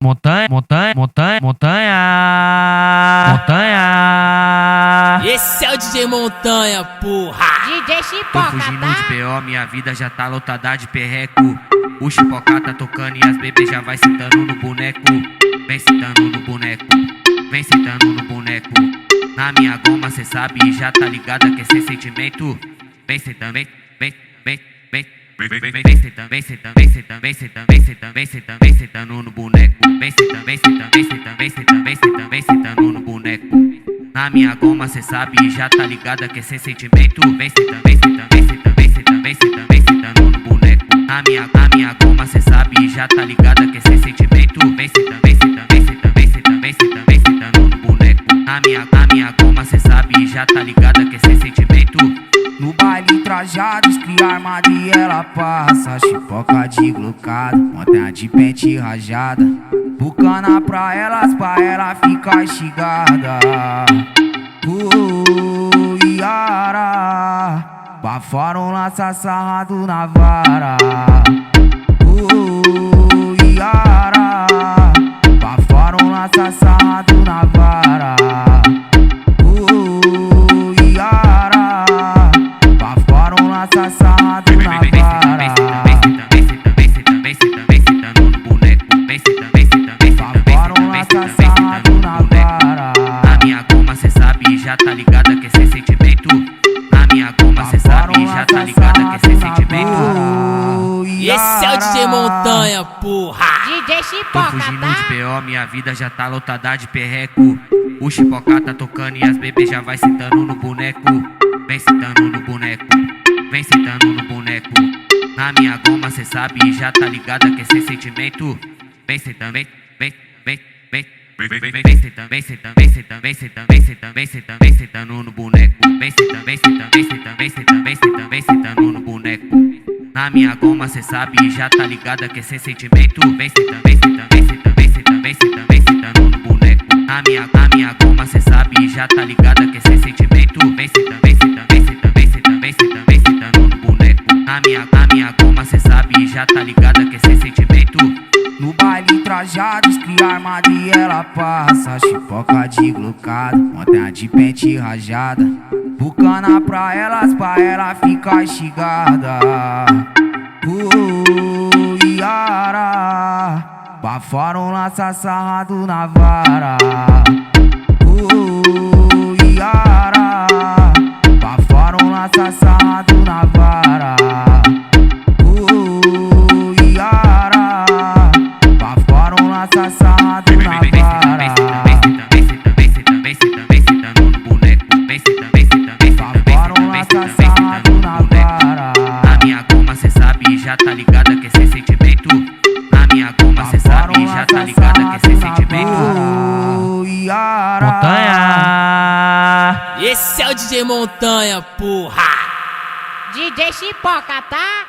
Montanha, montanha, montanha, montanha, montanha. Esse é o DJ Montanha, porra. DJ Tô Chipoca, fugindo tá? de B.O., minha vida já tá lotada de perreco. O Chipoca tá tocando e as bebês já vai sentando no boneco. Vem sentando no boneco, vem sentando no boneco. Na minha goma cê sabe, já tá ligada que esse sentimento. Vem sentando, vem, vem, vem, vem. Vem sentando, vem sentando, vem sentando, vem sentando, vem sentando, vem sentando, vem sentando no boneco. Vem sentando, vem sentando, vem sentando, vem sentando, vem sentando, vem sentando no boneco. Na minha goma cê sabe, já tá ligada que esse sentimento. Vem sentando, vem sentando, vem sentando, vem sentando, vem sentando, vem sentando no boneco. Na minha goma cê sabe, já tá ligada que esse sentimento. Vem sentando, vem sentando, vem sentando, vem sentando, vem sentando, vem sentando no boneco. Na minha goma cê sabe, já tá ligada que esse sentimento. No baile trajados, cria armada e ela passa. Chipoca de glucado, montanha de pente rajada. Bucana pra ela ficar estigada. Iara, bafaram lança sarrado na vara. Iara, bafaram lança sarrado na vara. Lança sarrado na vara. Vem sentando, vem sentando, vem sentando, vem sentando, vem sentando no boneco. Vem sentando, vem sentando, vem sentando, vem sentando, vem sentando, vem sentando no boneco. Na minha goma cê sabe, já tá ligada que esse sentimento. Na minha goma cê sabe, já tá ligada que esse sentimento. Esse é o DJ Montanha, porra. DJ Tô Chipoca, fugindo tá? de B.O., minha vida já tá lotada de perreco. O Chipoca tá tocando e as bebês já vai sentando no boneco. Vem sentando no boneco, vem sentando no boneco. Na minha goma cê sabe, já tá ligada que esse sentimento. Vem sentando, vem, vem, vem, vem. Vem sentando, vem sentando, vem sentando, vem sentando, vem sentando, vem sentando, vem sentando no boneco. Vem sentando, vem sentando, vem sentando, vem sentando, vem sentando, vem sentando no boneco. Na minha goma cê sabe, já tá ligada que esse sentimento. Vem sentando, vem sentando, vem sentando, vem sentando, vem sentando, vem sentando no boneco. Na minha goma cê sabe, já tá ligada que esse sentimento. Vem sentando, vem sentando, vem sentando, vem sentando, vem sentando, vem sentando no boneco. Na minha goma cê sabe, já tá ligada que esse sentimento. No baile trajados, cria armada e ela passa. Chipoca de glucado, montanha de pente rajada. Bucana pra ela ficar estigada. Iara, bafaram lança sarrado na vara. Iara, bafaram lança sarrado na vara. Iara, bafaram lança sarrado na vara. Vem sentando, vem sentando, vem sentando, vem sentando, vem sentando, vem sentando no boneco. Vem sentando, vem sentando, vem sentando, vem sentando, vem sentando, vem sentando no boneco. Na minha goma cê sabe, já tá ligada que esse sentimento. Na minha goma cê sabe, já tá ligada que esse sentimento. Montanha. Esse é o DJ Montanha, porra. DJ Chipoca, tá?